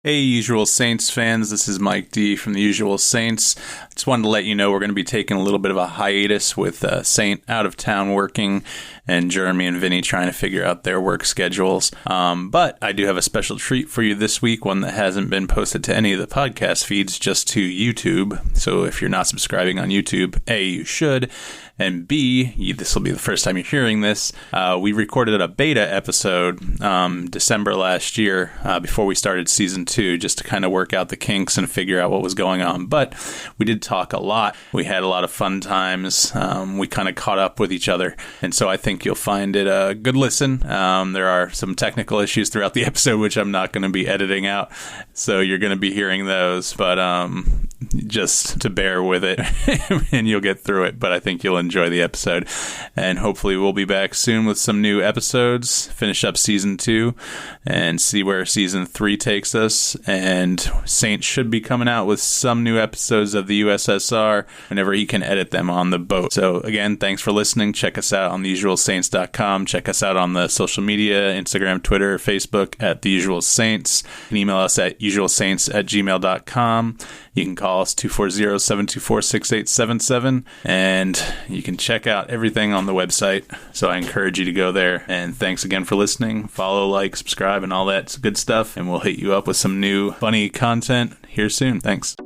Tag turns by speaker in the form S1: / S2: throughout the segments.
S1: Hey, Usual Saints fans, this is Mike D from the Usual Saints. I just wanted to let you know we're going to be taking a little bit of a hiatus with Saint out of town working and Jeremy and Vinnie trying to figure out their work schedules. But I do have a special treat for you this week, one that hasn't been posted to any of the podcast feeds, just to YouTube. So if you're not subscribing on YouTube, A, you should. And B, this will be the first time you're hearing this, we recorded a beta episode December last year before we started season 2, just to kind of work out the kinks and figure out what was going on. But we did talk a lot. We had a lot of fun times. We kind of caught up with each other. And so I think you'll find it a good listen. There are some technical issues throughout the episode, which I'm not going to be editing out. So you're going to be hearing those. But just to bear with it and you'll get through it. But I think you'll enjoy the episode, and hopefully we'll be back soon with some new episodes, finish up season 2 and see where season 3 takes us. And Saint should be coming out with some new episodes of the USSR whenever he can edit them on the boat. So again, thanks for listening. Check us out on theusualsaints.com. Check us out on the social media, Instagram, Twitter, Facebook at The Usual Saints. You can email us at usualsaints@gmail.com. You can call us 240-724-6877, and you can check out everything on the website. So I encourage you to go there. And thanks again for listening. Follow, like, subscribe, and all that good stuff. And we'll hit you up with some new funny content here soon. Thanks.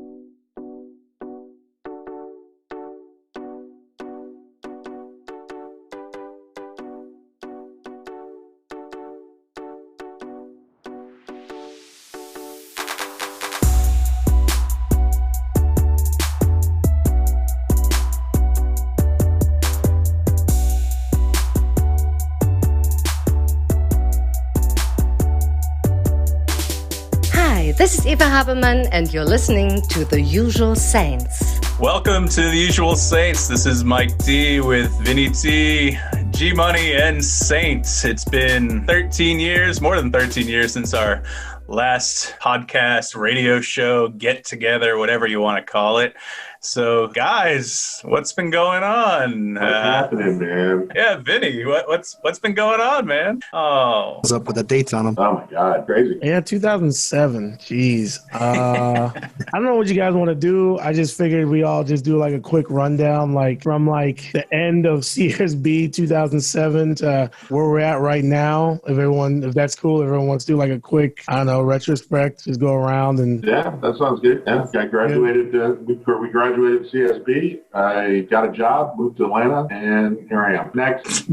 S2: This is Eva Habermann, and you're listening to The Usual Saints.
S1: Welcome to The Usual Saints. This is Mike D with Vinnie T, G-Money, and Saints. It's been 13 years, more than 13 years since our last podcast, radio show, get together, whatever you want to call it. So, guys, what's been going on?
S3: What's happening, man?
S1: Yeah, Vinny, what's been going on, man? Oh,
S4: what's up with the dates on them?
S3: Oh my God, crazy!
S5: Yeah, 2007. Jeez, I don't know what you guys want to do. I just figured we all just do like a quick rundown, like from like the end of CSB 2007 to where we're at right now. If that's cool, if everyone wants to do like a quick, I don't know, retrospect, just go around and
S3: yeah, that sounds good. Yeah, I graduated. We graduated CSB. I got a job, moved to Atlanta, and here I am. Next.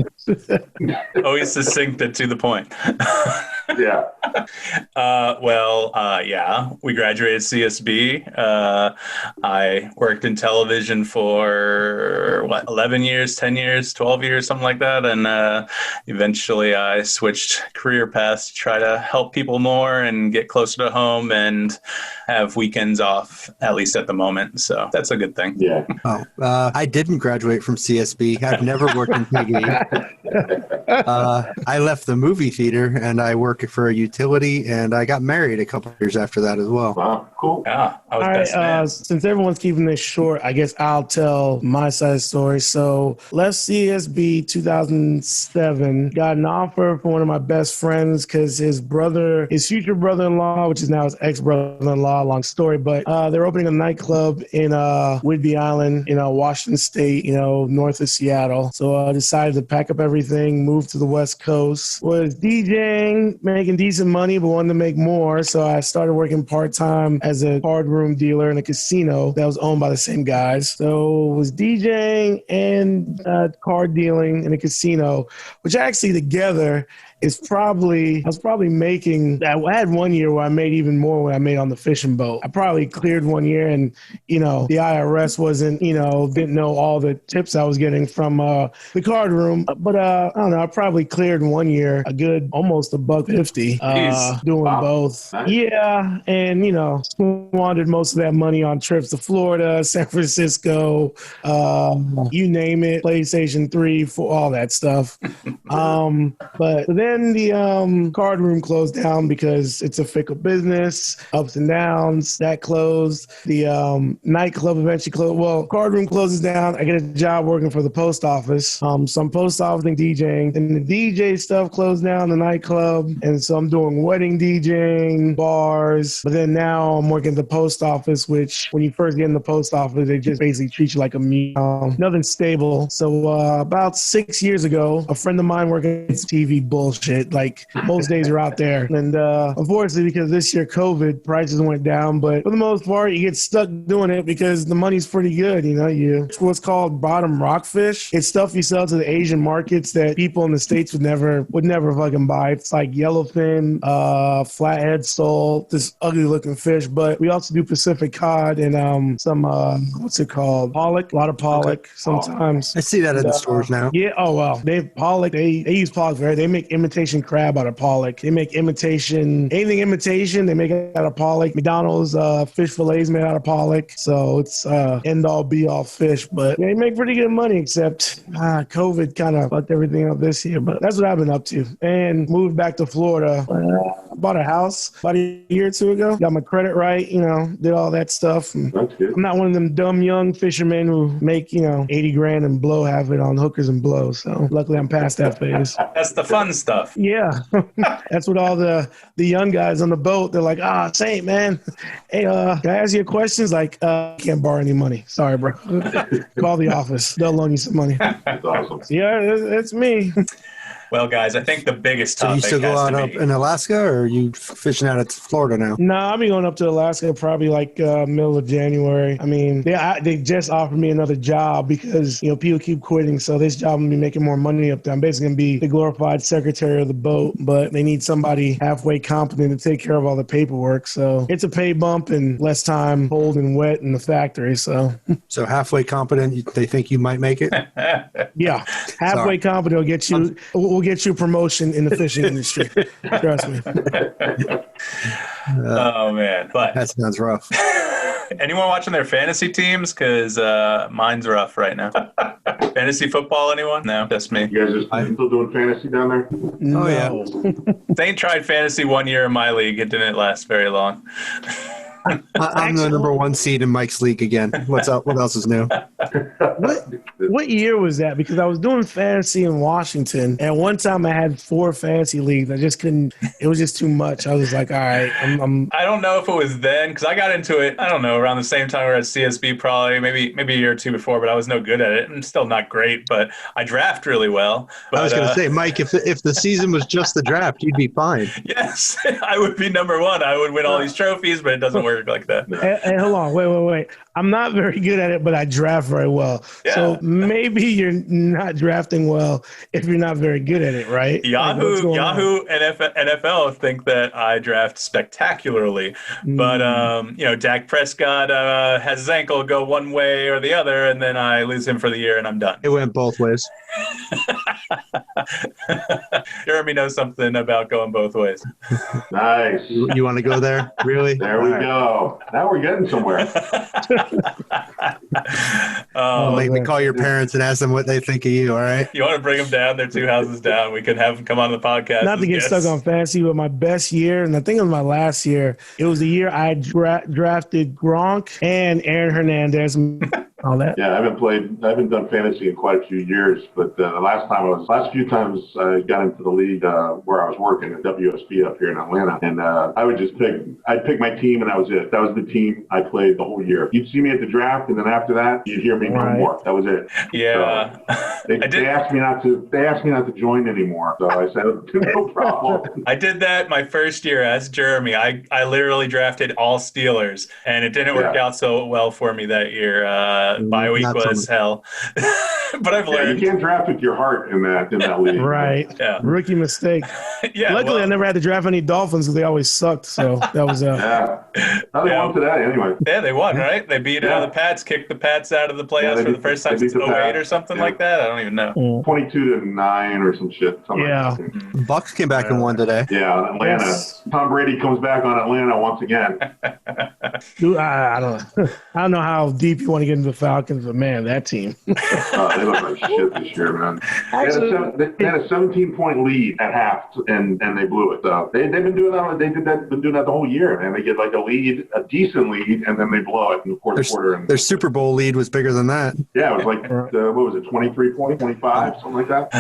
S1: Always succinct and to the point.
S3: Yeah.
S1: Yeah, we graduated CSB. I worked in television for 11 years, 10 years, 12 years, something like that. And eventually I switched career paths to try to help people more and get closer to home and have weekends off, at least at the moment. So that's a good thing.
S3: Yeah.
S4: I didn't graduate from CSB. I've never worked in Piggy. I left the movie theater and I work for a utility, and I got married a couple of years after that as well.
S3: Wow, cool.
S1: Yeah, I was best man.
S5: Since everyone's keeping this short, I guess I'll tell my side of the story. So left CSB 2007, got an offer from one of my best friends because his future brother-in-law, which is now his ex-brother-in-law, long story, but they're opening a nightclub in Whidbey Island, Washington State, north of Seattle. So I decided to pack up everything, move to the West Coast. Was DJing, making decent money, but wanted to make more. So I started working part-time as a card room dealer in a casino that was owned by the same guys. So was DJing and card dealing in a casino, which actually together I was probably making, I had one year where I made even more when I made on the fishing boat. I probably cleared one year and, the IRS wasn't, didn't know all the tips I was getting from the card room. But I don't know, I probably cleared one year almost $150 doing both.
S3: Nice.
S5: Yeah. And, squandered most of that money on trips to Florida, San Francisco, you name it, PlayStation 3, 4, all that stuff. But then then the card room closed down because it's a fickle business, ups and downs. That closed. The nightclub eventually closed. Well, card room closes down. I get a job working for the post office. So I'm post office and DJing. And the DJ stuff closed down, the nightclub. And so I'm doing wedding DJing, bars. But then now I'm working at the post office, which when you first get in the post office, they just basically treat you like a nothing stable. So about 6 years ago, a friend of mine working at TV bullshit. Like most days are out there. And unfortunately, because this year COVID, prices went down. But for the most part, you get stuck doing it because the money's pretty good. You know, it's what's called bottom rockfish. It's stuff you sell to the Asian markets that people in the States would never fucking buy. It's like yellowfin, flathead sole, this ugly looking fish. But we also do Pacific cod and some what's it called? Pollock. A lot of pollock sometimes.
S4: I see that in the stores now.
S5: Yeah. Oh well, they have pollock. They use pollock for it. They make imitation crab out of pollock. They make anything imitation. They make it out of pollock. McDonald's fish fillets made out of pollock. So it's end all be all fish. But they make pretty good money. Except COVID kind of fucked everything up this year. But that's what I've been up to. And moved back to Florida. Bought a house about a year or two ago. Got my credit right. You know, did all that stuff. And
S3: That's good.
S5: I'm not one of them dumb young fishermen who make 80 grand and blow half of it on hookers and blow. So luckily I'm past that phase.
S6: That's the fun stuff.
S5: Yeah, that's what all the young guys on the boat, they're like, Saint, man, hey, can I ask you a question? It's like, can't borrow any money. Sorry, bro. Call the office. They'll loan you some money.
S3: That's awesome.
S5: Yeah, it's me.
S6: Well, guys, I think the biggest
S4: So
S6: topic
S4: you still go
S6: has
S4: out
S6: to
S4: up
S6: be.
S4: in Alaska, or are you fishing out at Florida now?
S5: No, I'll be going up to Alaska probably like middle of January. I mean, they just offered me another job because, people keep quitting. So this job, I'm going to be making more money up there. I'm basically going to be the glorified secretary of the boat, but they need somebody halfway competent to take care of all the paperwork. So it's a pay bump and less time cold and wet in the factory. So
S4: So halfway competent, they think you might make it?
S5: yeah, halfway competent will get you a promotion in the fishing industry. Trust me.
S6: Oh, man. But
S4: That sounds rough.
S6: anyone watching their fantasy teams? Because mine's rough right now. Fantasy football, anyone? No, just me.
S3: You guys are still doing fantasy down there?
S4: Oh, yeah.
S6: Saint tried fantasy 1 year in my league. It didn't last very long.
S4: I'm the number one seed in Mike's league again. What's up? What else is new?
S5: What year was that? Because I was doing fantasy in Washington, and one time I had 4 fantasy leagues. I just couldn't. It was just too much. I was like, all right, I'm
S6: I don't know if it was then, because I got into it, I don't know, around the same time we were at CSB, probably maybe a year or two before, but I was no good at it. I'm still not great, but I draft really well. But,
S4: I was going to say, Mike, if the season was just the draft, you'd be fine.
S6: yes, I would be number one. I would win all these trophies, but it doesn't work like that.
S5: Hey, hold on, wait. I'm not very good at it, but I draft very well.
S6: Yeah.
S5: So maybe you're not drafting well if you're not very good at it, right?
S6: Yahoo
S5: on?
S6: and NFL think that I draft spectacularly, but Dak Prescott has his ankle go one way or the other, and then I lose him for the year, and I'm done.
S4: It went both ways.
S6: Jeremy knows something about going both ways.
S3: Nice.
S4: You want to go there? Really?
S3: There we go. Now we're getting somewhere.
S6: Oh,
S4: Make me call your parents and ask them what they think of you, all right?
S6: you want to bring them down? They're 2 houses down. We could have them come on the podcast.
S5: Not to get stuck on fantasy, but my best year, and I think it was my last year, it was the year I drafted Gronk and Aaron Hernandez. All that.
S3: Yeah, I haven't done fantasy in quite a few years, but the last few times I got into the league where I was working at WSB up here in Atlanta, and I'd pick my team, and that was it. That was the team I played the whole year. You'd see me at the draft, and then after that, you'd hear me no more. That was it.
S6: Yeah.
S3: So they asked me not to join anymore, so I said no problem.
S6: I did that my first year as Jeremy. I literally drafted all Steelers, and it didn't work out so well for me that year. Bye week was hell, but I've learned.
S3: You can't draft with your heart in that league.
S5: Right.
S6: Yeah.
S5: Rookie mistake.
S6: Yeah.
S5: Luckily, I never had to draft any Dolphins because they always sucked. So that was
S3: Yeah. How they won today, anyway.
S6: Yeah, they won, right? They beat the Pats, kicked the Pats out of the playoffs for the first time since 08 or something like that. I don't even know.
S3: 22-9 or some shit.
S5: Yeah.
S3: Like that.
S4: Bucks came back and won today.
S3: Yeah, Atlanta.
S5: Yes.
S3: Tom Brady comes back on Atlanta once again.
S5: Dude, I don't know. I don't know how deep you want to get into the Falcons, but man, that team.
S3: They look like shit this year, man. They had a 17-point lead at half, and they blew it. So they've been doing that. Been doing that the whole year, man. They get like a decent lead, and then they blow it in the fourth quarter. And
S4: their Super Bowl lead was bigger than that.
S3: Yeah, it was like what was it, 23 points, 25, something like that.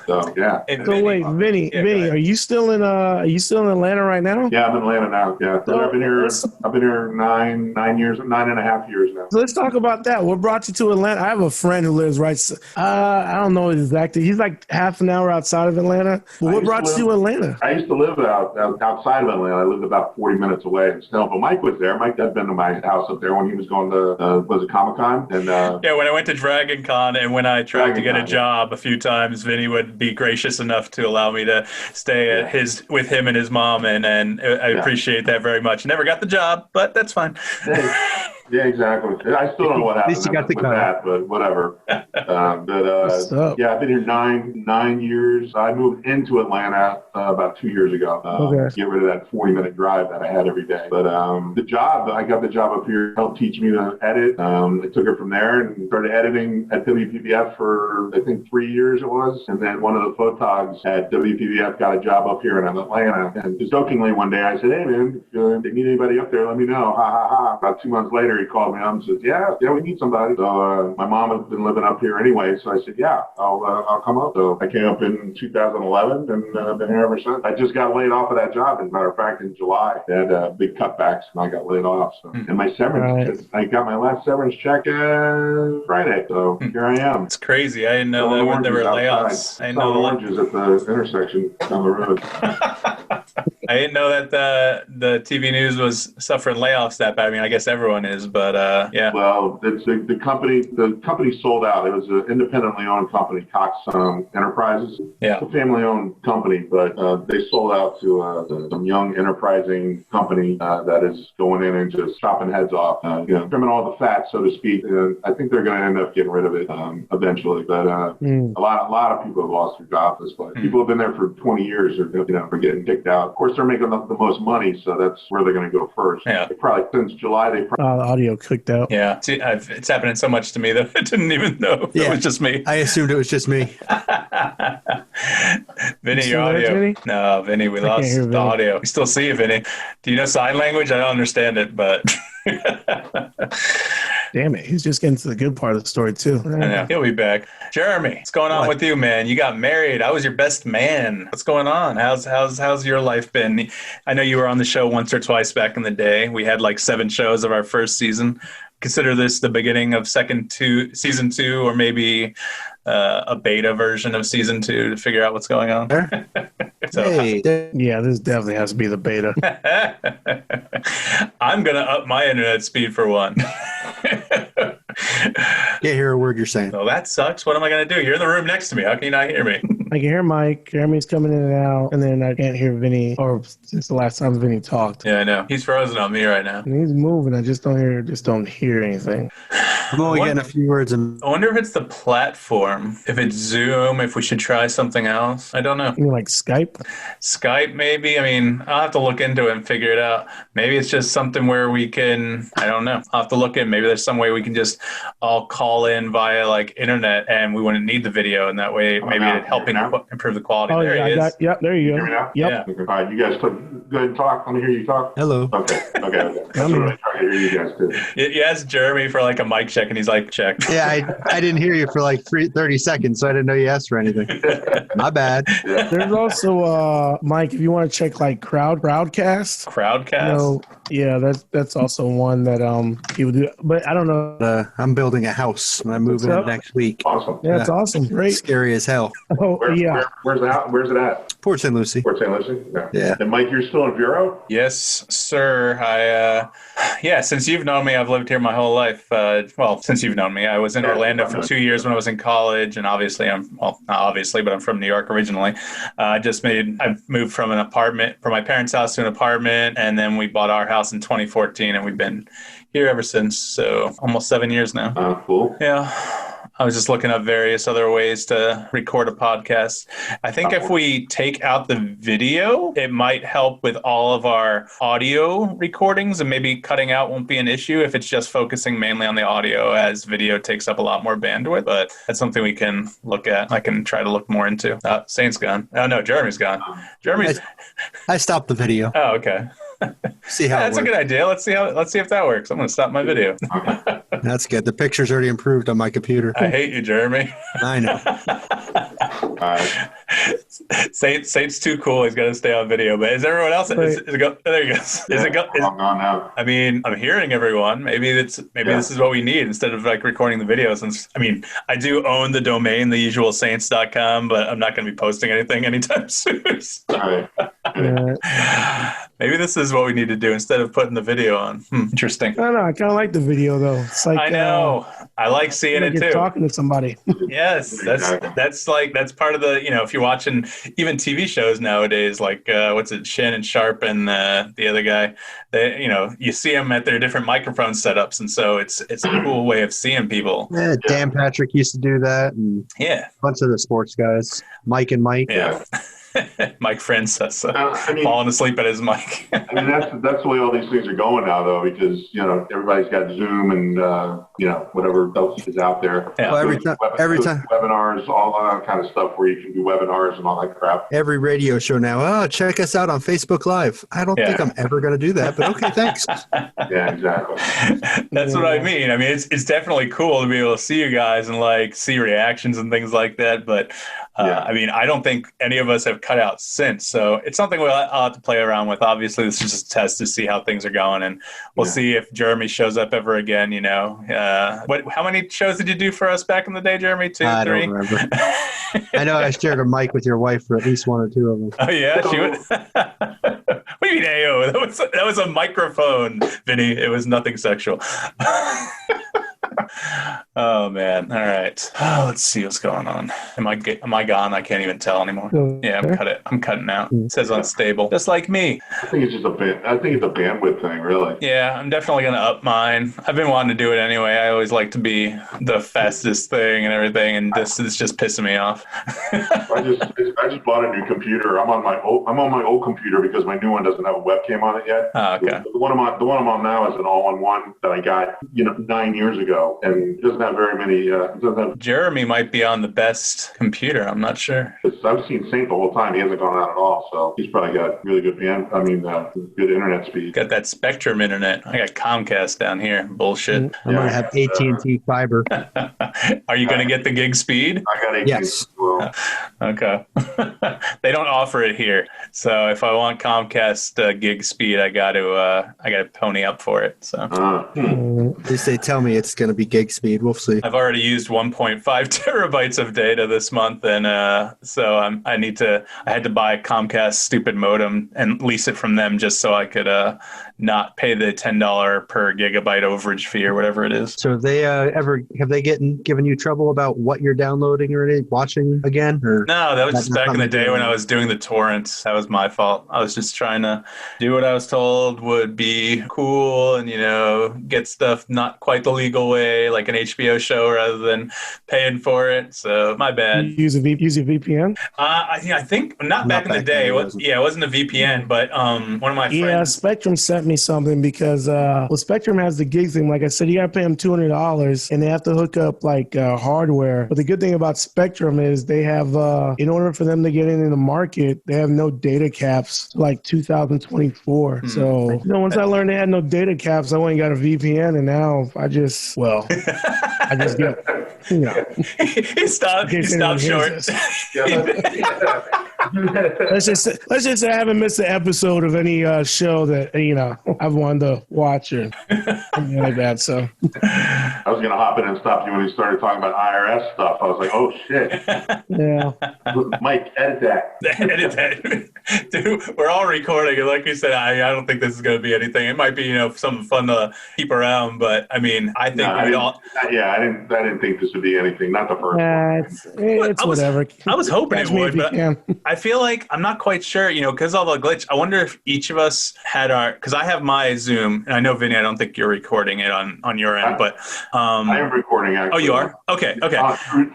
S3: So yeah.
S5: So wait, Vinny, are you still in Atlanta right now?
S3: Yeah, I'm in Atlanta now. Yeah, so I've been here 9.5 years now.
S5: So let's talk about that. What brought you to Atlanta? I have a friend who lives right. I don't know exactly. He's like half an hour outside of Atlanta. But what brought you to Atlanta?
S3: I used to live outside of Atlanta. I lived about 40 minutes away in Snell. But Mike was there. Mike had been to my house up there when he was going to was it Comic-Con? And
S6: yeah, when I went to Dragon Con and when I tried to get a job a few times, Vinny would be gracious enough to allow me to stay at with him and his mom, and I appreciate that very much. Never got the job, but that's fine.
S3: Yeah, exactly. I still don't know what happened with that, but whatever. Yeah, I've been here nine years. I moved into Atlanta about 2 years ago. To get rid of that 40-minute drive that I had every day. But I got the job up here, helped teach me to edit. I took it from there and started editing at WPBF for, I think, 3 years it was. And then one of the photogs at WPBF got a job up here in Atlanta. And just jokingly one day I said, hey, man, if they need anybody up there, let me know. Ha, ha, ha. About 2 months later, he called me up and says, yeah, we need somebody. So my mom has been living up here anyway. So I said, yeah, I'll come up. So I came up in 2011 and I've been here ever since. I just got laid off of that job. As a matter of fact, in July, they had big cutbacks and I got laid off. So. And my severance, I got my last severance check Friday. So here I am.
S6: It's crazy. I didn't know that when there were layoffs. I didn't know the
S3: oranges at the intersection down the road.
S6: I didn't know that the TV news was suffering layoffs that bad. I mean, I guess everyone is, but yeah.
S3: Well, the company sold out. It was an independently owned company, Cox Enterprises. Yeah. It's a family-owned company, but they sold out to some young enterprising company that is going in and just chopping heads off, trimming all the fat, so to speak. I think they're going to end up getting rid of it eventually. But a lot of people have lost their jobs this place. People have been there for 20 years, or for getting kicked out. Of course, they're making the most money, so that's where they're going to go first. Yeah. Probably since July,
S5: the audio cooked out.
S6: Yeah, see, it's happening so much to me that I didn't even know it was just me.
S4: I assumed it was just me.
S6: Vinny, your audio. Vinny? No, Vinny, we lost the audio. We still see you, Vinny. Do you know sign language? I don't understand it, but.
S5: Damn it, he's just getting to the good part of the story too.
S6: I know. He'll be back. Jeremy, what's going on with you, man? You got married. I was your best man. What's going on? How's your life been? I know you were on the show once or twice back in the day. We had like 7 shows of our first season. Consider this the beginning of season 2, or maybe a beta version of season 2 to figure out what's going on.
S5: Yeah, this definitely has to be the beta.
S6: I'm gonna up my internet speed for one.
S4: Can't hear a word you're saying.
S6: Well, that sucks. What am I gonna do? You're in the room next to me. How can you not hear me?
S5: I can hear Mike. Jeremy's coming in and out, and then I can't hear Vinny. Or since the last time Vinny talked.
S6: Yeah, I know. He's frozen on me right now.
S5: And he's moving. I just don't hear anything.
S4: I'm only getting a few words.
S6: I wonder if it's the platform. If it's Zoom. If we should try something else. I don't know.
S5: You mean like Skype?
S6: Skype, maybe. I mean, I'll have to look into it and figure it out. Maybe it's just something where we can. I don't know. I'll have to look in. Maybe there's some way we can just all call in via like internet, and we wouldn't need the video, and that way maybe it'd help improve the quality.
S5: Oh, there he is. Yep, there you go.
S3: Hear me now?
S5: Yep.
S3: Yeah. All right, you guys go ahead and talk. Let me hear you talk.
S4: Hello.
S3: Okay. That's what I try to hear you guys too.
S6: You asked Jeremy for like a mic check, and he's like, check.
S4: Yeah, I didn't hear you for like 30 seconds, so I didn't know you asked for anything. My bad.
S3: Yeah.
S5: There's also, Mike, if you want to check like Crowdcast.
S6: Crowdcast?
S5: Yeah, that's also one that people do. But I don't know.
S4: I'm building a house. I'm moving in next week.
S3: Awesome.
S5: Yeah, it's awesome. Great.
S4: Scary as hell.
S3: Where's it at?
S4: Port St. Lucie.
S3: Port St. Lucie?
S4: Yeah.
S3: And Mike, you're still in Vero?
S6: Yes, sir. Since you've known me, I've lived here my whole life. Since you've known me, I was in Orlando for 2 years when I was in college, and obviously not obviously, but I'm from New York originally. I moved from my parents' house to an apartment, and then we bought our house in 2014, and we've been here ever since. So almost 7 years now.
S3: Cool.
S6: Yeah. I was just looking up various other ways to record a podcast. I think if we take out the video, it might help with all of our audio recordings, and maybe cutting out won't be an issue if it's just focusing mainly on the audio, as video takes up a lot more bandwidth. But that's something we can look at. I can try to look more into. Saint's gone. Oh no, Jeremy's gone. Jeremy's.
S4: I stopped the video.
S6: Oh, okay.
S4: See how
S6: that's a good idea. Let's see if that works. I'm going to stop my video.
S4: That's good. The picture's already improved on my computer.
S6: I hate you, Jeremy.
S4: I know.
S6: Saint's too cool. He's got to stay on video. But is everyone else? Is it go? There he goes. Is it go?
S3: I'm gone now.
S6: I mean, I'm hearing everyone. Maybe this is what we need instead of like recording the video. Since I do own the domain, theusualsaints.com, but I'm not going to be posting anything anytime soon.
S3: All right.
S6: Maybe this is what we need to do instead of putting the video on. Interesting.
S5: I don't know. I kind of like the video though. It's like
S6: I know. I like seeing it too.
S5: Talking to somebody.
S6: Yes, that's part of the, if you're watching even TV shows nowadays, like Shannon Sharp and the other guy, you see them at their different microphone setups, and so it's a cool way of seeing people.
S4: Yeah, Dan Patrick used to do that, and a bunch of the sports guys, Mike and Mike.
S6: Yeah. Mike Francis falling asleep at his mic.
S3: That's the way all these things are going now, though, because everybody's got Zoom and whatever else is out there.
S6: Yeah.
S4: Well, every time
S3: webinars, all that kind of stuff where you can do webinars and all that crap.
S4: Every radio show now. Oh, check us out on Facebook Live. I don't think I'm ever going to do that, but okay, thanks.
S3: Yeah, exactly.
S6: That's what I mean. It's definitely cool to be able to see you guys and like see reactions and things like that, but. I don't think any of us have cut out since, so it's something I'll have to play around with. Obviously, this is just a test to see how things are going, and we'll see if Jeremy shows up ever again. How many shows did you do for us back in the day, Jeremy? 2, 3?
S4: I don't remember. I know I shared a mic with your wife for at least 1 or 2 of them.
S6: Oh yeah, she would. What do you mean, AO? That was a microphone, Vinnie. It was nothing sexual. Oh man! All right. Let's see what's going on. Am I gone? I can't even tell anymore. Yeah, I'm cutting out. It says unstable, just like me.
S3: I think it's just a bandwidth thing, really.
S6: Yeah, I'm definitely gonna up mine. I've been wanting to do it anyway. I always like to be the fastest thing and everything, and this is just pissing me off.
S3: I just bought a new computer. I'm on my old computer because my new one doesn't have a webcam on it yet.
S6: Oh, okay.
S3: The one I'm on now is an all-in-one that I got 9 years ago, and it doesn't have very many.
S6: Jeremy might be on the best computer. I'm not sure.
S3: I've seen Sainte the whole time. He hasn't gone out at all, so he's probably got really good good internet speed.
S6: Got that Spectrum internet. I got Comcast down here. Bullshit.
S4: I'm gonna have AT&T fiber.
S6: Are you gonna get the gig speed?
S3: I got AT&T as well.
S6: Okay. They don't offer it here, so if I want Comcast gig speed, I got to pony up for it. So
S4: at least they tell me it's gonna be gig speed. We'll see.
S6: I've already used 1.5 terabytes of data this month, and so I had to buy a Comcast stupid modem and lease it from them just so I could not pay the $10 per gigabyte overage fee or whatever it is.
S4: So have they given you trouble about what you're downloading or watching again? Or
S6: no, that was just back in the day when I was doing the torrents. That was my fault. I was just trying to do what I was told would be cool and get stuff not quite the legal way, like an HBO show, rather than paying for it. So my bad.
S5: Use a VPN?
S6: I think not back in the day. It wasn't a VPN, but one of my friends. Yeah,
S5: Spectrum sent me something because Spectrum has the gig thing. Like I said, you got to pay them $200 and they have to hook up hardware. But the good thing about Spectrum is they have, in order for them to get in the market, they have no data caps like 2024. So once I learned they had no data caps, I went and got a VPN, and now I just get,
S6: he stopped short.
S5: Let's just say I haven't missed an episode of any show that I've wanted to watch or something like that. So
S3: I was gonna hop in and stop you when you started talking about IRS stuff. I was like, oh shit.
S5: Yeah.
S3: Mike, edit that.
S6: Edit that. Dude, we're all recording, and like you said, I don't think this is going to be anything. It might be, something fun to keep around, but I mean, I think
S3: No,
S6: we'd all.
S3: Yeah, I didn't think this would be anything. Not the first one.
S5: It's whatever.
S6: I was hoping
S5: Catch
S6: it
S5: me
S6: would,
S5: if you
S6: but
S5: can.
S6: I feel like I'm not quite sure, because all the glitch. I wonder if each of us had because I have my Zoom, and I know, Vinny, I don't think you're recording it on your end, but
S3: I am recording, actually.
S6: Oh, you are? Okay.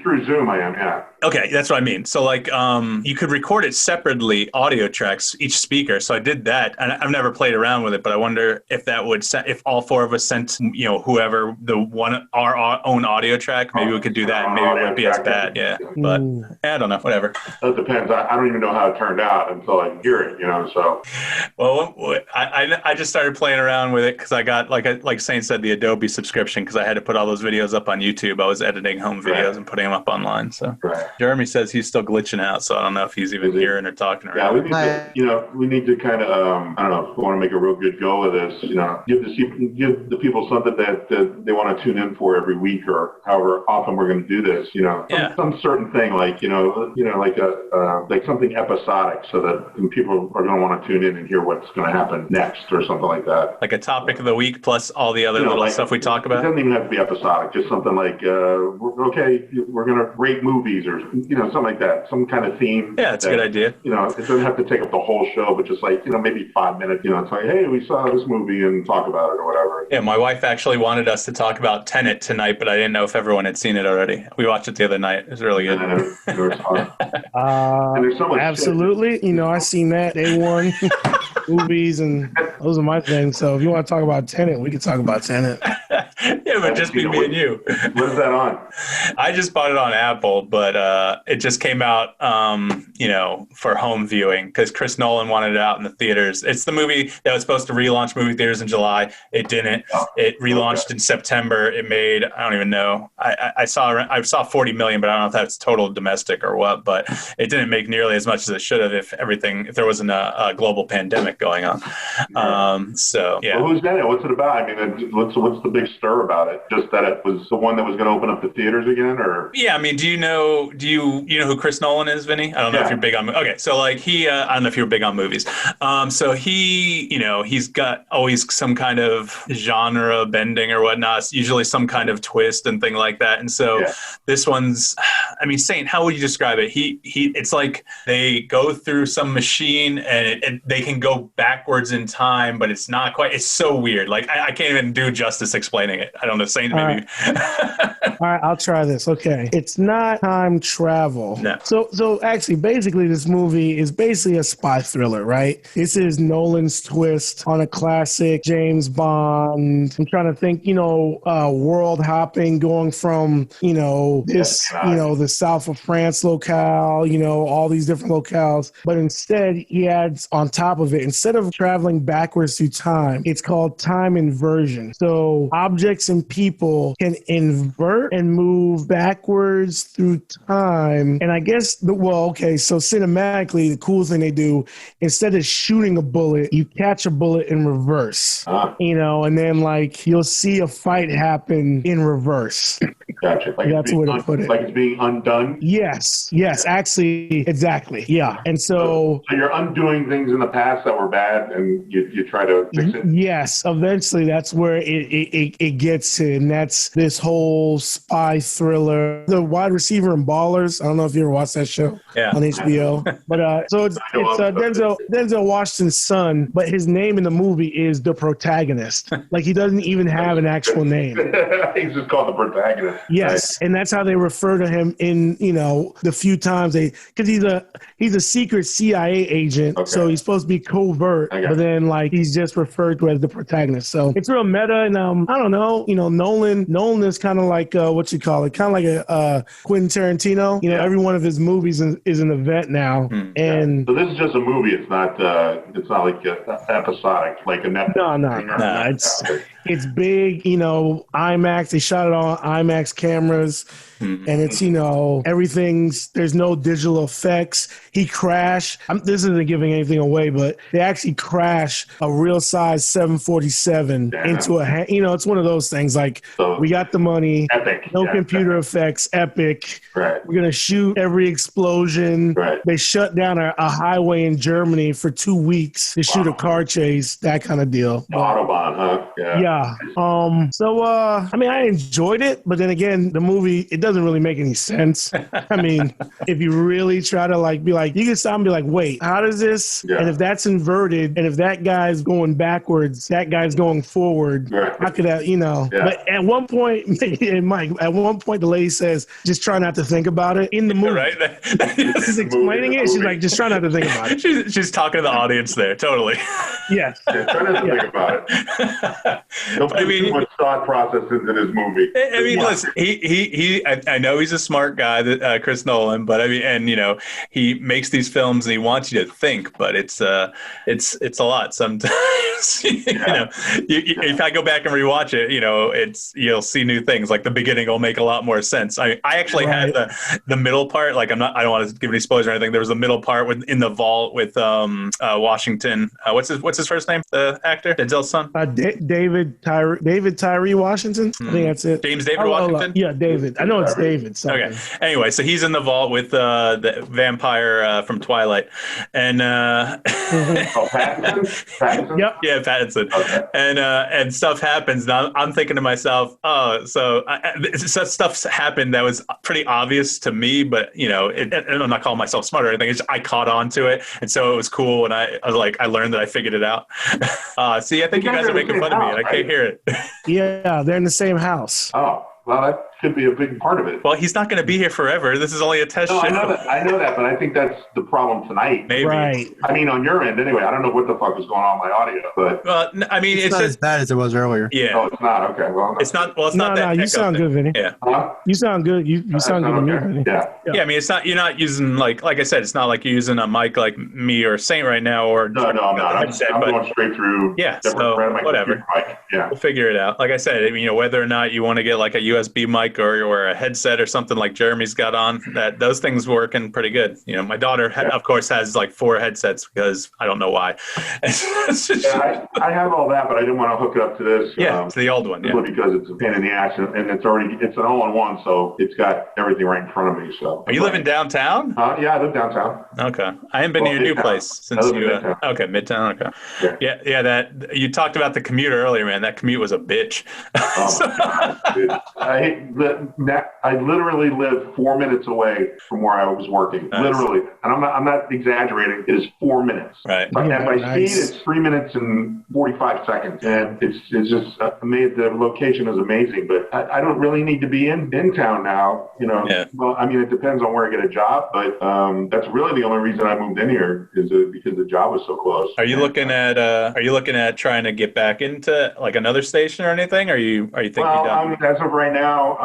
S3: Through Zoom, I am, yeah.
S6: Okay, that's what I mean. So like, you could record it separately, audio tracks, each speaker. So I did that, and I've never played around with it, but I wonder if that would if all four of us sent, whoever our own audio track, maybe we could do that, and maybe it wouldn't be as bad. Yeah, but I don't know, whatever.
S3: That depends. I don't even know how it turned out until I hear it, so.
S6: Well, I just started playing around with it because I got, like Saint said, the Adobe subscription because I had to put all those videos up on YouTube. I was editing home videos and putting them up online, so.
S3: Right.
S6: Jeremy says he's still glitching out, so I don't know if he's even hearing or talking around.
S3: Yeah, we need to kind of, I don't know, if we want to make a real good go of this, give the people something that they want to tune in for every week or however often we're going to do this, some certain thing like, like something episodic so that people are going to want to tune in and hear what's going to happen next or something like that.
S6: Like a topic of the week plus all the other little stuff we talk about?
S3: It doesn't even have to be episodic, just something like, we're going to rate movies or, something like that, some kind of theme.
S6: Yeah, it's a good idea.
S3: It doesn't have to take up the whole show, but just like, maybe 5 minutes, it's like, hey, we saw this movie and talk about it or whatever.
S6: Yeah, my wife actually wanted us to talk about Tenet tonight, but I didn't know if everyone had seen it already. We watched it the other night. It was really good.
S3: And there's so much
S5: absolutely. I seen that day one movies, and those are my things. So if you want to talk about Tenet, we can talk about Tenet.
S6: Yeah, but just be me and you.
S3: What is that on?
S6: I just bought it on Apple, but it just came out, for home viewing because Chris Nolan wanted it out in the theaters. It's the movie that was supposed to relaunch movie theaters in July. It didn't. It relaunched in September. It made, I don't even know. I saw 40 million, but I don't know if that's total domestic or what. But it didn't make nearly as much as it should have if there wasn't a global pandemic going on. So yeah.
S3: Well, who's in it? What's it about? I mean, what's the big stir about it? Just that it was the one that was going to open up the theaters again, or?
S6: Yeah, I mean, do you know who Chris Nolan is, Vinny? I don't know if you're big on. Okay, so like I don't know if you're big on movies. So he's got always some kind of genre bending or whatnot. It's usually some kind of twist and thing like that. And so this one's, I mean, Saint, how would you describe it? It's like they go through some machine and they can go backwards in time, but it's not quite. It's so weird. Like I can't even do justice explaining it. I don't know, Saint, maybe.
S5: All right, I'll try this. Okay, it's not time travel.
S6: No.
S5: So actually, basically, this movie is basically a spy thriller, right? This is Nolan's twist on a classic James Bond. I'm trying to think, world hopping, going from, the south of France locale, all these different locales. But instead, he adds on top of it, instead of traveling backwards through time, it's called time inversion. So objects and people can invert and move backwards through time. And I guess, so cinematically, the cool thing they do, instead of shooting a bullet, you catch a bullet in reverse, and then like you'll see a fight happen in reverse.
S3: Gotcha.
S5: That's the way to put it.
S3: Like it's being undone?
S5: Yes, actually, exactly. Yeah. And so
S3: you're undoing things in the past that were bad and you try to fix it?
S5: Yes, eventually that's where it gets to, and that's this whole spy thriller. The Wide Receiver and Ballers, I don't know if you ever watched that show on HBO, but so it's Denzel Washington's son, but his name in the movie is the protagonist. Like he doesn't even have an actual name.
S3: He's just called the protagonist.
S5: Yes, and that's how they refer to him in the few times because he's a secret CIA agent, so he's supposed to be covert, but then like he's just referred to as the protagonist. So it's real meta, and I don't know, Nolan is kind of like what you call it, kind of like a Quentin Tarantino. Every one of his movies is an event now, and
S3: so this is just a movie. It's not like episodic, like a Netflix.
S5: No. It's big, IMAX. They shot it on IMAX cameras.
S6: Mhm.
S5: and it's, there's no digital effects. He crashed. This isn't giving anything away, but they actually crash a real size 747 into it's one of those things like, we got the money,
S3: Epic.
S5: no computer effects, epic.
S3: Right.
S5: We're going to shoot every explosion.
S3: Right.
S5: They shut down a highway in Germany for 2 weeks to shoot a car chase, that kind of deal.
S3: The Autobahn, huh?
S5: Yeah. I enjoyed it, but then again, the movie, it doesn't really make any sense. I mean, if you really try to be like, you can stop and be like, wait, how does this?
S3: Yeah.
S5: And if that's inverted, and if that guy's going backwards, that guy's going forward,
S3: Right.
S5: how could that,
S3: Yeah.
S5: But at one point, and Mike, the lady says, just try not to think about it in the movie.
S6: Right?
S5: She's explaining it. She's like, just try not to think about it.
S6: She's talking to the audience there. Totally.
S5: Yes.
S3: Yeah, try not to think about it. Don't put too much thought process into this movie.
S6: I mean, listen, I know he's a smart guy, Chris Nolan, but I mean, and he makes these films and he wants you to think, but it's a lot sometimes. If I go back and rewatch it, you'll see new things. Like the beginning will make a lot more sense. I actually had the middle part. Like I don't want to give any spoilers or anything. There was a middle part in the vault with Washington. What's his first name? The actor, Denzel's son.
S5: David Tyree Washington. I think that's it.
S6: James David Washington.
S5: Yeah, David. I know it's David. Something.
S6: Okay. Anyway, so he's in the vault with the vampire from Twilight, and
S3: Pattinson?
S5: Yep.
S6: yeah, Pattinson,
S3: Okay.
S6: And stuff happens. Now I'm thinking to myself, stuff's happened that was pretty obvious to me, but and I'm not calling myself smart or anything. I caught on to it, and so it was cool. And I learned that I figured it out. See, I think you guys are making fun of me, and I can't hear it.
S5: Yeah, they're in the same house.
S3: Oh, well, that could be a big part of it.
S6: Well, he's not going to be here forever. This is only a test show.
S3: I know that, but I think that's the problem tonight.
S6: Maybe.
S5: Right.
S3: I mean, on your end, anyway. I don't know what the fuck is going on with my audio, but
S6: Well, I mean,
S4: It's not as bad as it was earlier.
S6: yeah.
S3: oh, it's not okay. Well,
S6: It's not. Well, it's not that.
S5: No, you
S6: echo
S5: sound
S6: thing.
S5: good, Vinny.
S6: Yeah.
S3: huh?
S5: You sound good. You sound good to me,
S3: Okay.
S5: Vinny.
S3: Yeah.
S6: Yeah, I mean, it's not. You're not using like I said. It's not like you're using a mic like me or Saint right now, or
S3: No, I'm not. I'm
S6: headset,
S3: going
S6: but
S3: straight through.
S6: Yeah,
S3: different
S6: so,
S3: right on my
S6: whatever.
S3: computer mic. Yeah.
S6: we'll figure it out. Like I said, I mean, whether or not you want to get like a USB mic or a headset or something like Jeremy's got on, that those things working pretty good. My daughter, of course, has like 4 headsets because I don't know why.
S3: Yeah, I have all that, but I didn't want to hook it up to this.
S6: Yeah, it's the old one. Yeah.
S3: Simply because it's a pain in the ass, and it's an all-in-one, so it's got everything right in front of me. So.
S6: Are you living downtown?
S3: Yeah, I live downtown.
S6: Okay, I haven't been to your new
S3: Midtown.
S6: place since
S3: I live in
S6: you.
S3: Midtown.
S6: Okay, Midtown. Okay. Yeah. That you talked about the commute earlier, man. That commute was a bitch.
S3: Oh my God, dude. I literally live 4 minutes away from where I was working.
S6: Nice.
S3: Literally, and I'm not exaggerating. It is 4 minutes.
S6: Right.
S3: But at my
S5: Nice.
S3: speed, it's 3 minutes and 45 seconds, and it's just the location is amazing. But I don't really need to be in town now.
S6: Yeah.
S3: Well, I mean, it depends on where I get a job, but that's really the only reason I moved in here is because the job was so close.
S6: Are you looking at trying to get back into like another station or anything? Are you thinking?
S3: Well, as of right now,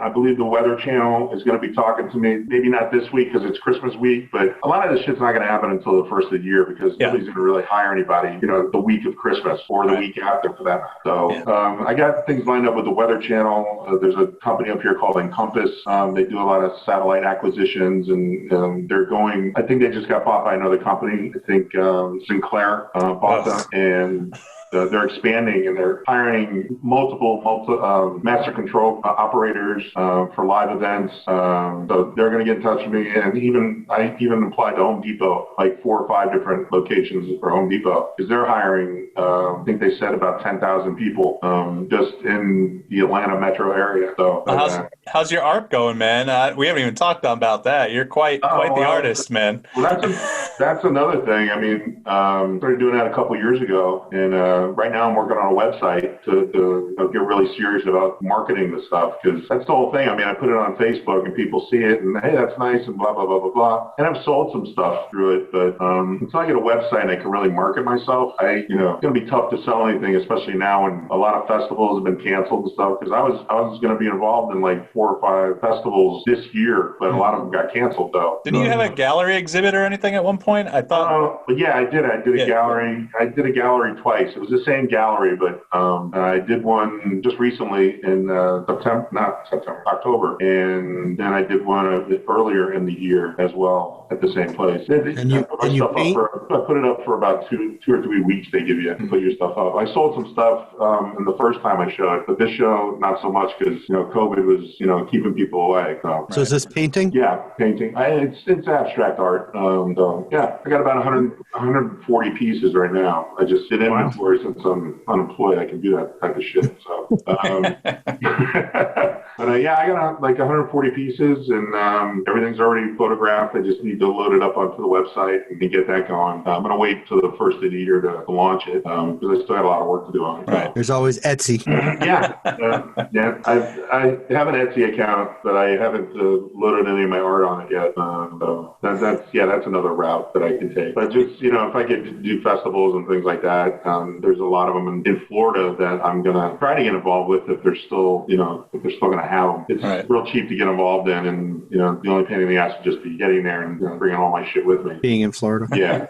S3: I believe the Weather Channel is going to be talking to me. Maybe not this week because it's Christmas week, but a lot of this shit's not going to happen until the first of the year because nobody's going to really hire anybody, the week of Christmas or the week after for that. So I got things lined up with the Weather Channel. There's a company up here called Encompass. They do a lot of satellite acquisitions, and they're going. I think they just got bought by another company. I think Sinclair bought them, and they're expanding and they're hiring multiple master control operators for live events. So they're going to get in touch with me, and I even applied to Home Depot, like 4 or 5 different locations for Home Depot, because they're hiring. I think they said about 10,000 people just in the Atlanta metro area. So
S6: how's your art going, man? We haven't even talked about that. You're quite the artist, man.
S3: Well, that's another thing. I mean, started doing that a couple years ago, and right now I'm working on a website to get really serious about marketing the stuff, because that's the whole thing. I mean, I put it on Facebook and people see it and, hey, that's nice and blah, blah, blah, blah, blah. And I've sold some stuff through it, but until I get a website and I can really market myself, it's going to be tough to sell anything, especially now when a lot of festivals have been canceled and stuff, because I was going to be involved in like 4 or 5 festivals this year, but a lot of them got canceled though.
S6: Didn't you have a gallery exhibit or anything at one point? I thought.
S3: But yeah, I did. I did a gallery. I did a gallery twice. It was the same gallery, but I did one just recently in October, and then I did one a bit earlier in the year as well at the same place.
S4: And you paint?
S3: I put it up for about two or 3 weeks. They give you to put your stuff up. I sold some stuff in the first time I showed, but this show not so much because COVID was keeping people away.
S4: So is this painting?
S3: Yeah, painting. It's abstract art. So yeah, I got about 140 pieces right now. I just did inventory since I'm unemployed. I can do that type of shit. So, but yeah, I got like 140 pieces, and everything's already photographed. I just need to load it up onto the website and get that going. I'm gonna wait till the first of the year to launch it because I still got a lot of work to do on it.
S4: Right. There's always Etsy.
S3: Yeah. I have an Etsy account, but I haven't loaded any of my art on it yet. So that's another route that I can take. But just if I get to do festivals and things like that, there's a lot of them in Florida that I'm gonna try to get involved with if they're still gonna have them. It's real cheap to get involved in, and the only pain in the ass would just be getting there and bringing all my shit with me.
S4: Being in Florida.
S3: Yeah,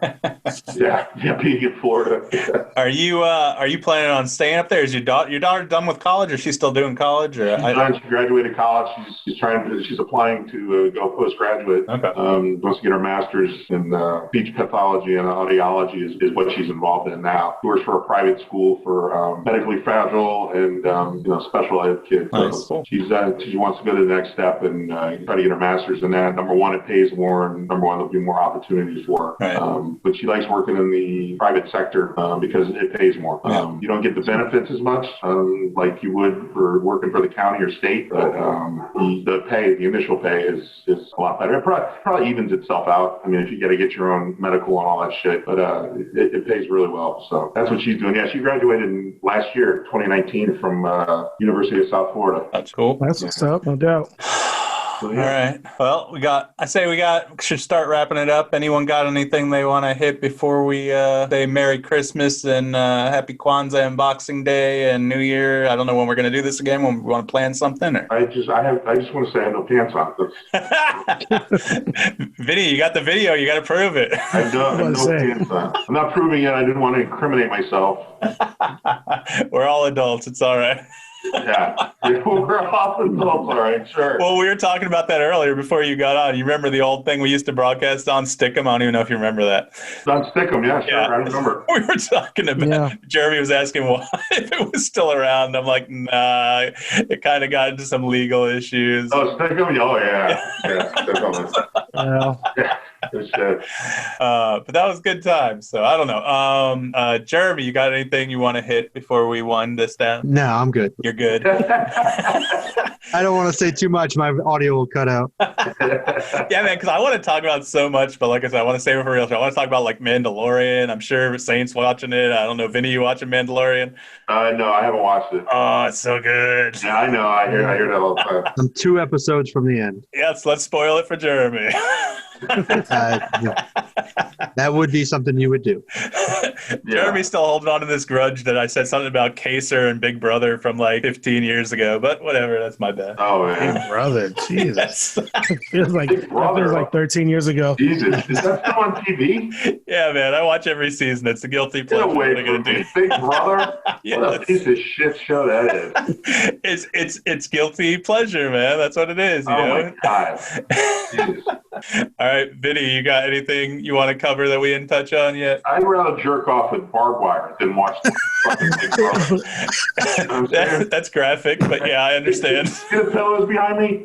S3: being in Florida.
S6: Are you planning on staying up there? Is your daughter done with college, or is she still doing college? Or
S3: she graduated college. She's applying to go postgraduate. Okay. Wants to get her master's in speech pathology and audiology is what she's involved in now. She works for a private school for medically fragile and special ed kids.
S6: Nice.
S3: So she wants to go to the next step and try to get her master's in that. Number one, it pays more, and number one, there'll be more opportunities for her. Right. But she likes working in the private sector because it pays more. You don't get the benefits as much like you would for working for the county or state, but the initial pay is a lot better. It probably evens itself out. I mean, if you got to get your own medical and all that shit, but it pays really well. So that's what she's doing. Yeah, she graduated last year, 2019, from University of South Florida.
S6: That's cool.
S5: That's what's up, no doubt.
S3: So, yeah.
S6: All right. Well, we should start wrapping it up. Anyone got anything they want to hit before we say Merry Christmas and Happy Kwanzaa and Boxing Day and New Year? I don't know when we're going to do this again, when we want to plan something. Or?
S3: I just want to say I have no pants on.
S6: Vinnie, you got the video. You got to prove it.
S3: I have no pants on. I'm not proving it. I didn't want to incriminate myself.
S6: We're all adults. It's all right.
S3: Yeah, we're off adults, all right, sure.
S6: Well, we were talking about that earlier before you got on. You remember the old thing we used to broadcast on Stickum? I don't even know if you remember that.
S3: On Stickum, yeah, sure, I remember.
S6: We were talking about, Jeremy was asking why, if it was still around. I'm like, nah, it kind of got into some legal issues.
S3: Oh, Stickum? Oh, yeah. Yeah. Good shit.
S6: But that was a good time. So I don't know. Jeremy, you got anything you want to hit before we wind this down?
S4: No, I'm good.
S6: You're good.
S4: I don't want to say too much. My audio will cut out.
S6: Yeah, man, because I want to talk about so much, but like I said, I want to save it for real. So I want to talk about like Mandalorian. I'm sure Saints watching it. I don't know, Vinnie, you watching Mandalorian?
S3: No, I haven't watched it.
S6: Oh, it's so good.
S3: Yeah, I know. I hear that all the time.
S4: I'm 2 episodes from the end.
S6: Yes, let's spoil it for Jeremy.
S4: That would be something you would do.
S6: Jeremy's still holding on to this grudge that I said something about Kaser and Big Brother from like 15 years ago, but whatever, that's my bad.
S3: Oh, man.
S5: Big Brother, Jesus.
S6: Yes.
S5: feels like 13 years ago.
S3: Jesus, is that still on TV?
S6: Yeah, man, I watch every season. It's a guilty pleasure.
S3: Get away from me. Big Brother?
S6: Yes.
S3: What a piece of shit show that is.
S6: It's guilty pleasure, man. That's what it is. You know?
S3: My God. Jesus.
S6: All right, Vinnie, you got anything you want to cover that we didn't touch on yet?
S3: I'd rather jerk off with barbed wire than watch the fucking Big Brother.
S6: That's graphic, but yeah, I understand.
S3: See the pillows behind me?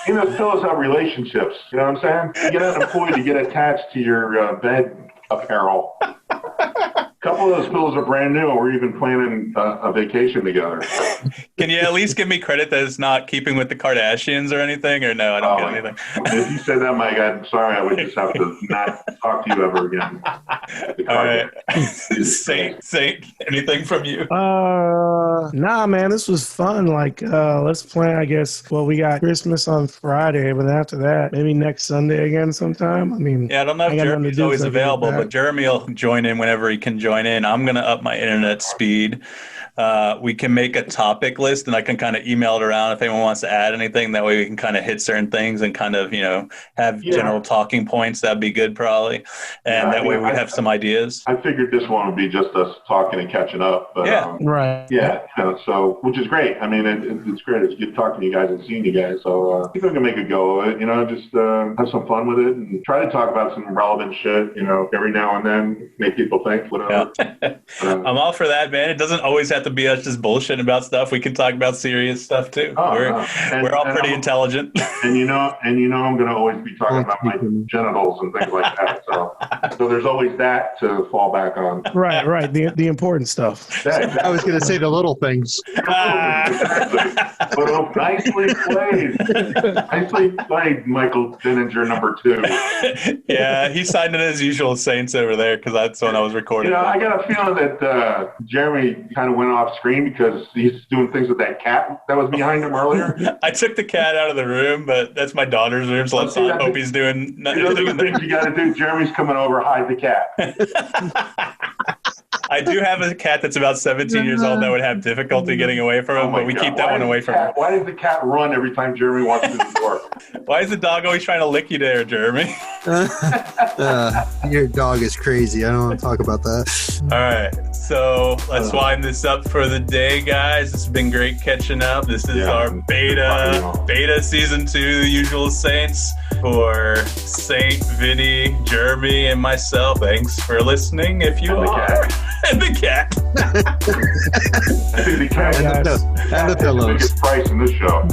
S3: Those pillows have relationships. You know what I'm saying? You get an employee to get attached to your bed apparel. A couple of those pillows are brand new, and we're even planning a vacation together.
S6: Can you at least give me credit that it's not keeping with the Kardashians or anything? Or no, I don't get anything.
S3: If you said that, Mike, I'm sorry. I would just have to not talk to you ever again.
S6: All right. Saint, anything from you?
S5: Nah, man, this was fun. Like, let's plan, I guess. Well, we got Christmas on Friday, but after that, maybe next Sunday again sometime. I mean,
S6: yeah, I don't know if Jeremy's always available, but Jeremy will join in whenever he can join in. I'm going to up my internet speed. we can make a topic list, and I can kind of email it around if anyone wants to add anything. That way we can kind of hit certain things and kind of, have general talking points. That'd be good probably. And that way we'd have some ideas.
S3: I figured this one would be just us talking and catching up. But,
S5: right.
S3: Yeah. So, which is great. I mean, it's great. It's good talking to you guys and seeing you guys. So I think we can make a go of it, just have some fun with it and try to talk about some relevant shit, every now and then, make people think, whatever.
S6: Yeah. I'm all for that, man. It doesn't always have to be us just bullshitting about stuff. We can talk about serious stuff too. We're all pretty intelligent.
S3: And I'm going to always be talking about my genitals and things like that. So there's always that to fall back on.
S5: Right. The important stuff.
S4: I was going to say the little things.
S3: But nicely played, Michael Denninger, number 2.
S6: Yeah, he signed it as usual Saints over there because that's when I was recording.
S3: I got a feeling that Jeremy kind of went off screen because he's doing things with that cat that was behind him earlier.
S6: I took the cat out of the room, but that's my daughter's room, so let's not hope he's doing nothing.
S3: Those are the things you got to do. Jeremy's coming over, hide the cat.
S6: I do have a cat that's about 17 years old that would have difficulty getting away from him, but we keep that one away from him.
S3: Why does the cat run every time Jeremy walks through the door?
S6: Why is the dog always trying to lick you there, Jeremy?
S4: Your dog is crazy. I don't want to talk about that.
S6: All right. So let's wind this up for the day, guys. It's been great catching up. This is our beta season 2, The Usual Saints. For Saint, Vinnie, Jeremy, and myself, thanks for listening. If you are. And the cat.
S3: I think the cat
S4: and the pillows.
S3: Biggest price in this show.